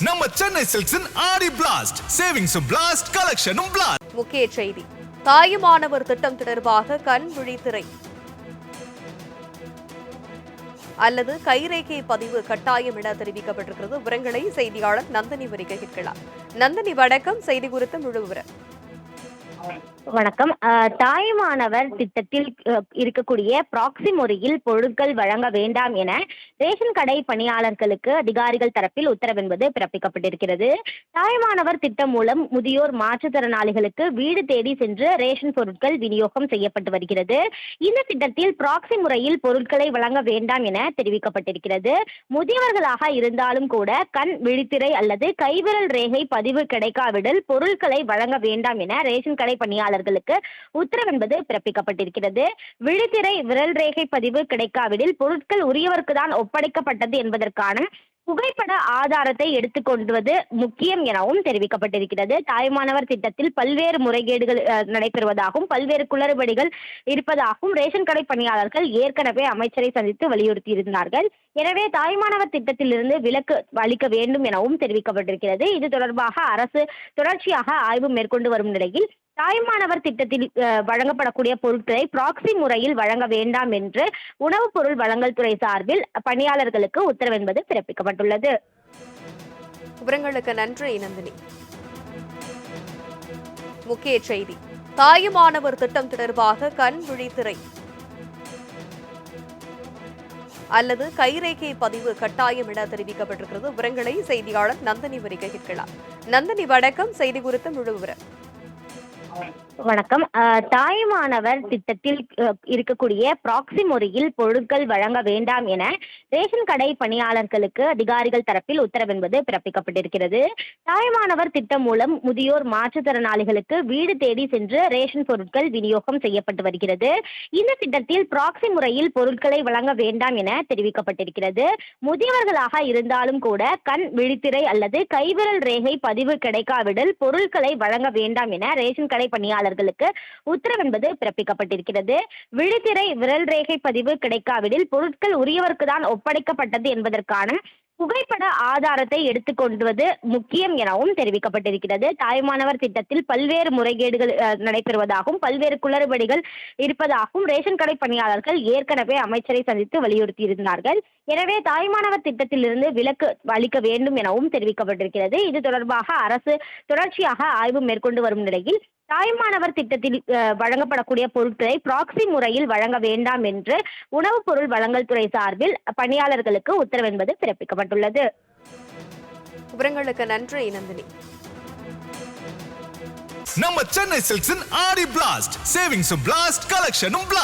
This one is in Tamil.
நம்ம சென்னை சில்க்ஸின் ஆடி பிளாஸ்ட் சேவிங்ஸும் பிளாஸ்ட் கலெக்ஷனும் பிளாஸ்ட். முக்கிய செய்தி: தாயுமானவர் திட்டம் தொடர்பாக கண் விழித்திரை அல்லது கைரேகை பதிவு கட்டாயம் என தெரிவிக்கப்பட்டிருக்கிறது. விவரங்களை செய்தியாளர் நந்தினி வரிகை கேட்கலாம். நந்தினி, வணக்கம். செய்தி குறித்த முழு விவரம். வணக்கம். தாயுமானவர் திட்டத்தில் இருக்கக்கூடிய ப்ராக்சி முறையில் பொருட்கள் வழங்க வேண்டாம் என ரேஷன் கடை பணியாளர்களுக்கு அதிகாரிகள் தரப்பில் உத்தரவு என்பது பிறப்பிக்கப்பட்டிருக்கிறது. தாயுமானவர் திட்டம் மூலம் முதியோர் மாற்றுத்திறனாளிகளுக்கு வீடு தேடி சென்று ரேஷன் பொருட்கள் விநியோகம் செய்யப்பட்டு வருகிறது. இந்த திட்டத்தில் ப்ராக்சி முறையில் பொருட்களை வழங்க வேண்டாம் என தெரிவிக்கப்பட்டிருக்கிறது. முதியவர்களாக இருந்தாலும் கூட கண் விழித்திரை அல்லது கைவிரல் ரேகை பதிவு கிடைக்காவிடில் பொருட்களை வழங்க வேண்டாம் என ரேஷன் கடை பணியாளர்களுக்கு உத்தரவு என்பது பிறப்பிக்கப்பட்டிருக்கிறது. விழித்திரை விரல் ரேகை பதிவு கிடைக்காவிடில் பொருட்கள் உரியவருக்கு தான் ஒப்படைக்கப்பட்டது என்பதற்கான புகைப்பட ஆதாரத்தை எடுத்துக்கொள்வது முக்கியம் எனவும் தெரிவிக்கப்பட்டிருக்கிறது. தாயுமானவர் திட்டத்தில் பல்வேறு முறைகேடுகள் நடைபெறுவதாகவும் பல்வேறு குளறுபடிகள் இருப்பதாகவும் ரேஷன் கடை பணியாளர்கள் ஏற்கனவே அமைச்சரை சந்தித்து வலியுறுத்தியிருந்தார்கள். எனவே தாயுமானவர் திட்டத்திலிருந்து விலக்கு அளிக்க வேண்டும் எனவும் தெரிவிக்கப்பட்டிருக்கிறது. இது தொடர்பாக அரசு தொடர்ச்சியாக ஆய்வு மேற்கொண்டு வரும் நிலையில் தாயுமானவர் திட்டத்தில் வழங்கப்படக்கூடிய பொருட்களை ப்ராக்சி முறையில் வழங்க வேண்டாம் என்று உணவுப் பொருள் வழங்கல் துறை சார்பில் பணியாளர்களுக்கு உத்தரவு என்பது பிறப்பிக்கப்பட்டுள்ளது. விவரங்களுக்கு நன்றி நந்தினி. முக்கிய செய்தி: தாயுமானவர் திட்டம் தொடர்பாக கண் விழித்திரை அல்லது கைரேகை பதிவு கட்டாயம் என தெரிவிக்கப்பட்டிருக்கிறது. விவரங்களை செய்தியாளர் நந்தினி வரிகை கேட்கலாம். நந்தினி, வணக்கம். செய்தி குறித்த முழு விவரம். வணக்கம். தாயுமானவர் திட்டத்தில் இருக்கக்கூடிய ப்ராக்சி முறையில் பொருட்கள் வழங்க வேண்டாம் என ரேஷன் கடை பணியாளர்களுக்கு அதிகாரிகள் தரப்பில் உத்தரவு என்பது பிறப்பிக்கப்பட்டிருக்கிறது. தாயுமானவர் திட்டம் மூலம் முதியோர் மாற்றுத்திறனாளிகளுக்கு வீடு தேடி சென்று ரேஷன் பொருட்கள் விநியோகம் செய்யப்பட்டு வருகிறது. இந்த திட்டத்தில் ப்ராக்சி முறையில் பொருட்களை வழங்க வேண்டாம் என தெரிவிக்கப்பட்டிருக்கிறது. முதியவர்களாக இருந்தாலும் கூட கண் விழித்திரை அல்லது கைவிரல் ரேகை பதிவு கிடைக்காவிடில் பொருட்களை வழங்க வேண்டாம் என ரேஷன் கடை பணியாளர்களுக்கு உத்தரவு என்பது பிறப்பிக்கப்பட்டிருக்கிறது. விழித்திரை விரல் ரேகை பதிவு கிடைக்காவிடில் பொருட்கள் உரியவருக்கு தான் ஒப்படைக்கப்பட்டது என்பதற்கான புகைப்பட ஆதாரத்தை எடுத்துக்கொள்வது முக்கியம் எனவும் தெரிவிக்கப்பட்டிருக்கிறது. தாயுமானவர் திட்டத்தில் பல்வேறு முறைகேடுகள் நடைபெறுவதாகவும் பல்வேறு குளறுபடிகள் இருப்பதாகவும் ரேஷன் கடை பணியாளர்கள் ஏற்கனவே அமைச்சரை சந்தித்து வலியுறுத்தியிருந்தார்கள். எனவே தாயுமானவர் திட்டத்திலிருந்து விலக்கு அளிக்க வேண்டும் எனவும் தெரிவிக்கப்பட்டிருக்கிறது. இது தொடர்பாக அரசு தொடர்ச்சியாக ஆய்வு மேற்கொண்டு வரும் நிலையில் தாயுமானவர் திட்டத்தில் வழங்கப்படக்கூடிய பொருட்களை ப்ராக்சி முறையில் வழங்க வேண்டாம் என்று உணவுப் பொருள் வழங்கல் துறை சார்பில் பணியாளர்களுக்கு உத்தரவு என்பது பிறப்பிக்கப்பட்டுள்ளது. விவரங்களுக்கு நன்றி நந்தினி. நம்ம சென்னை சில்க்ஸின் ஆடி பிளாஸ்ட் சேவிங்ஸும் பிளாஸ்ட் கலெக்ஷனும் பிளாஸ்ட்.